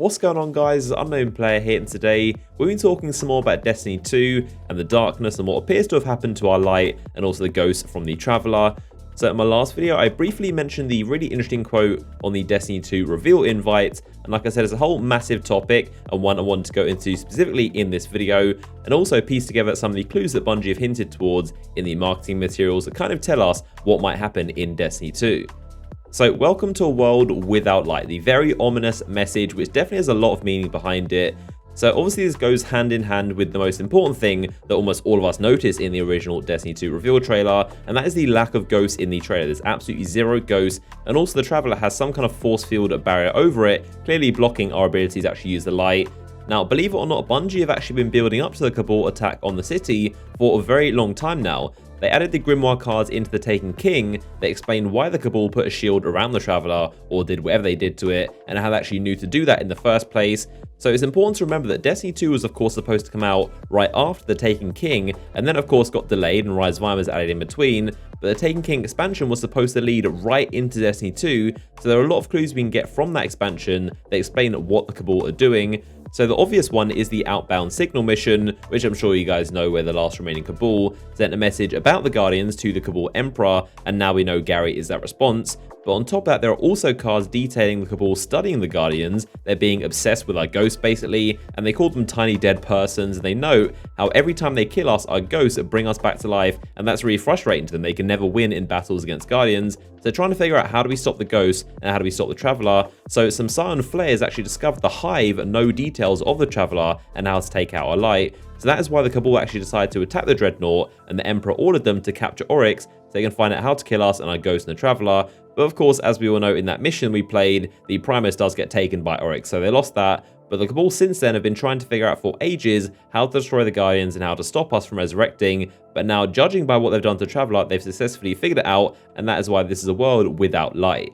What's going on, guys? Unknown Player here, and today we've been talking some more about Destiny 2 and the darkness and what appears to have happened to our light and also the ghost from the Traveler. So in my last video, I briefly mentioned the really interesting quote on the Destiny 2 reveal invite, and like I said, it's a whole massive topic and one I wanted to go into specifically in this video, and also piece together some of the clues that Bungie have hinted towards in the marketing materials that kind of tell us what might happen in Destiny 2. So welcome to a world without light, the very ominous message which definitely has a lot of meaning behind it. So obviously this goes hand in hand with the most important thing that almost all of us noticed in the original Destiny 2 reveal trailer, and that is the lack of ghosts in the trailer. There's absolutely zero ghosts, and also the Traveler has some kind of force field barrier over it, clearly blocking our ability to actually use the light. Now, believe it or not, Bungie have actually been building up to the Cabal attack on the city for a very long time now. They added the Grimoire cards into the Taken King. They explained why the Cabal put a shield around the Traveler, or did whatever they did to it, and how they actually knew to do that in the first place. So it's important to remember that Destiny 2 was of course supposed to come out right after the Taken King, and then of course got delayed and Rise of Iron was added in between. But the Taken King expansion was supposed to lead right into Destiny 2, so there are a lot of clues we can get from that expansion that explain what the Cabal are doing. So the obvious one is the Outbound signal mission, which I'm sure you guys know, where the last remaining Cabal sent a message about the Guardians to the Cabal Emperor, and now we know Gary is that response. But on top of that, there are also cards detailing the Cabal studying the Guardians. They're being obsessed with our ghosts, basically, and they call them tiny dead persons, and they note how every time they kill us, our ghosts bring us back to life, and that's really frustrating to them. They can never win in battles against Guardians, so they're trying to figure out how do we stop the ghosts and how do we stop the Traveler. So some Scion Flares actually discovered the Hive know details of the Traveler and how to take out our light. So that is why the Cabal actually decided to attack the Dreadnought, and the Emperor ordered them to capture Oryx so they can find out how to kill us and our ghost and the Traveler. But of course, as we all know, in that mission we played, the Primus does get taken by Oryx, so they lost that. But the Cabal since then have been trying to figure out for ages how to destroy the Guardians and how to stop us from resurrecting. But now, judging by what they've done to Traveler, they've successfully figured it out, and that is why this is a world without light.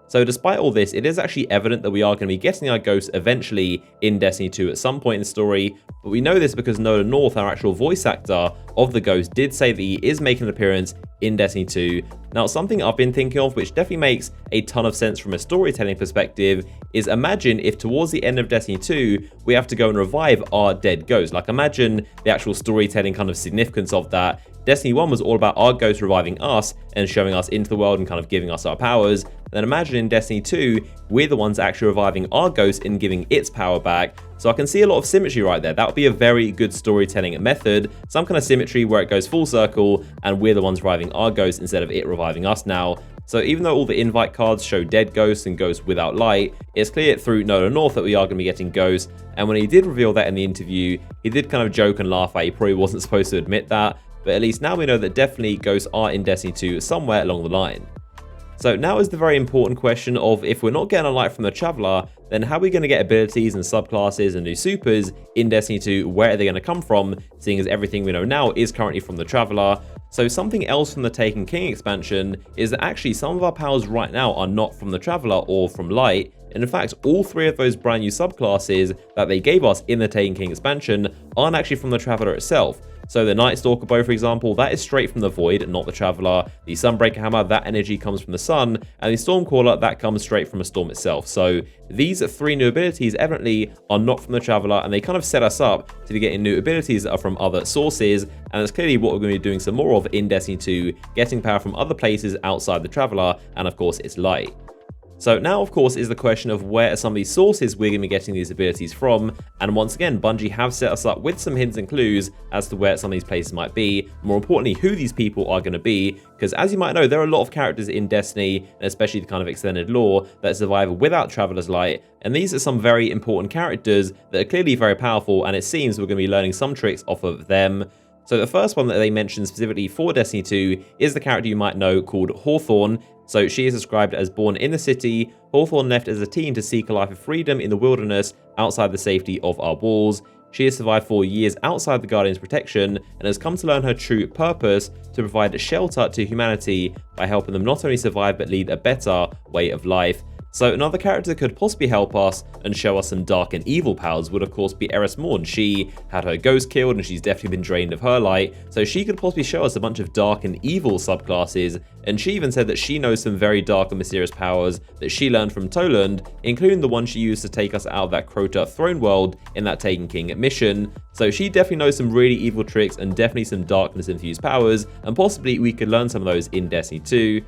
So despite all this, it is actually evident that we are going to be getting our ghosts eventually in Destiny 2 at some point in the story, but we know this because Nolan North, our actual voice actor of the ghost, did say that he is making an appearance in Destiny 2. Now, something I've been thinking of, which definitely makes a ton of sense from a storytelling perspective, is imagine if towards the end of Destiny 2, we have to go and revive our dead ghosts. Like, imagine the actual storytelling kind of significance of that. Destiny 1 was all about our ghost reviving us and showing us into the world and kind of giving us our powers. Then imagine in Destiny 2, we're the ones actually reviving our ghost and giving its power back. So I can see a lot of symmetry right there. That would be a very good storytelling method. Some kind of symmetry where it goes full circle and we're the ones reviving our ghost instead of it reviving us now. So even though all the invite cards show dead ghosts and ghosts without light, it's clear through Nolan North that we are going to be getting ghosts. And when he did reveal that in the interview, he did kind of joke and laugh at it. He probably wasn't supposed to admit that. But at least now we know that definitely ghosts are in Destiny 2 somewhere along the line. So now is the very important question of, if we're not getting a light from the Traveler, then how are we going to get abilities and subclasses and new supers in Destiny 2? Where are they going to come from, seeing as everything we know now is currently from the Traveler? So something else from the Taken King expansion is that actually some of our powers right now are not from the Traveler or from light. And in fact, all three of those brand new subclasses that they gave us in the Taken King expansion aren't actually from the Traveler itself. So the Night Stalker bow, for example, that is straight from the Void, not the Traveler. The Sunbreaker Hammer, that energy comes from the Sun. And the Stormcaller, that comes straight from a Storm itself. So these three new abilities evidently are not from the Traveler, and they kind of set us up to be getting new abilities that are from other sources. And that's clearly what we're going to be doing some more of in Destiny 2, getting power from other places outside the Traveler, and of course its light. So now, of course, is the question of where are some of these sources we're going to be getting these abilities from. And once again, Bungie have set us up with some hints and clues as to where some of these places might be. More importantly, who these people are going to be. Because as you might know, there are a lot of characters in Destiny, and especially the kind of extended lore, that survive without Traveler's Light. And these are some very important characters that are clearly very powerful, and it seems we're going to be learning some tricks off of them. So the first one that they mentioned specifically for Destiny 2 is the character you might know called Hawthorne. So she is described as born in the city. Hawthorne left as a teen to seek a life of freedom in the wilderness outside the safety of our walls. She has survived for years outside the Guardian's protection and has come to learn her true purpose to provide shelter to humanity by helping them not only survive but lead a better way of life. So another character that could possibly help us and show us some dark and evil powers would of course be Eris Morn. She had her ghost killed and she's definitely been drained of her light, so she could possibly show us a bunch of dark and evil subclasses, and she even said that she knows some very dark and mysterious powers that she learned from Toland, including the one she used to take us out of that Crota throne world in that Taken King mission. So she definitely knows some really evil tricks and definitely some darkness infused powers, and possibly we could learn some of those in Destiny 2.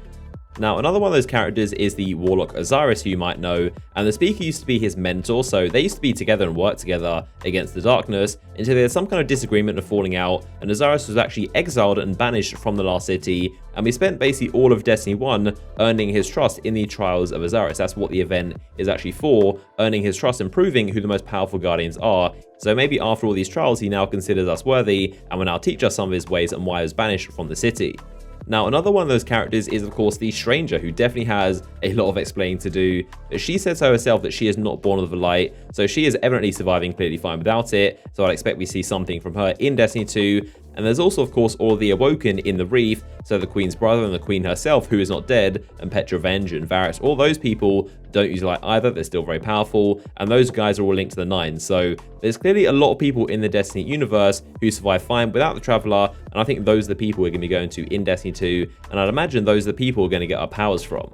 Now, another one of those characters is the Warlock Osiris, who you might know, and the Speaker used to be his mentor, so they used to be together and work together against the darkness until they had some kind of disagreement and falling out, and Osiris was actually exiled and banished from the Last City, and we spent basically all of Destiny 1 earning his trust in the Trials of Osiris. That's what the event is actually for, earning his trust and proving who the most powerful Guardians are. So maybe after all these trials, he now considers us worthy, and will now teach us some of his ways and why he was banished from the city. Now, another one of those characters is, of course, the Stranger, who definitely has a lot of explaining to do. She said so herself that she is not born of the light, so she is evidently surviving clearly fine without it, so I'd expect we see something from her in Destiny 2. And there's also, of course, all of the Awoken in the Reef, so the Queen's brother and the Queen herself, who is not dead, and Petrovenge and Varys, all those people don't use light either, they're still very powerful, and those guys are all linked to the Nine. So there's clearly a lot of people in the Destiny universe who survive fine without the Traveler, and I think those are the people we're going to be going to in Destiny 2, and I'd imagine those are the people we're going to get our powers from.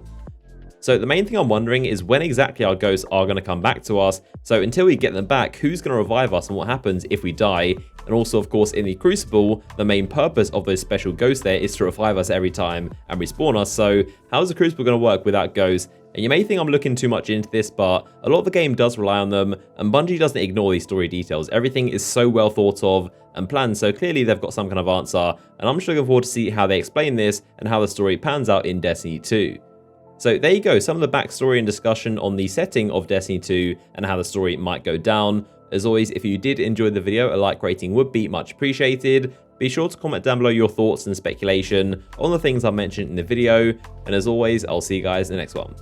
So the main thing I'm wondering is when exactly our ghosts are going to come back to us. So until we get them back, who's going to revive us and what happens if we die? And also, of course, in the Crucible, the main purpose of those special ghosts there is to revive us every time and respawn us. So how's the Crucible going to work without ghosts? And you may think I'm looking too much into this, but a lot of the game does rely on them, and Bungie doesn't ignore these story details. Everything is so well thought of and planned, so clearly they've got some kind of answer, and I'm just looking forward to see how they explain this and how the story pans out in Destiny 2. So there you go, some of the backstory and discussion on the setting of Destiny 2 and how the story might go down. As always, if you did enjoy the video, a like rating would be much appreciated. Be sure to comment down below your thoughts and speculation on the things I mentioned in the video, and as always, I'll see you guys in the next one.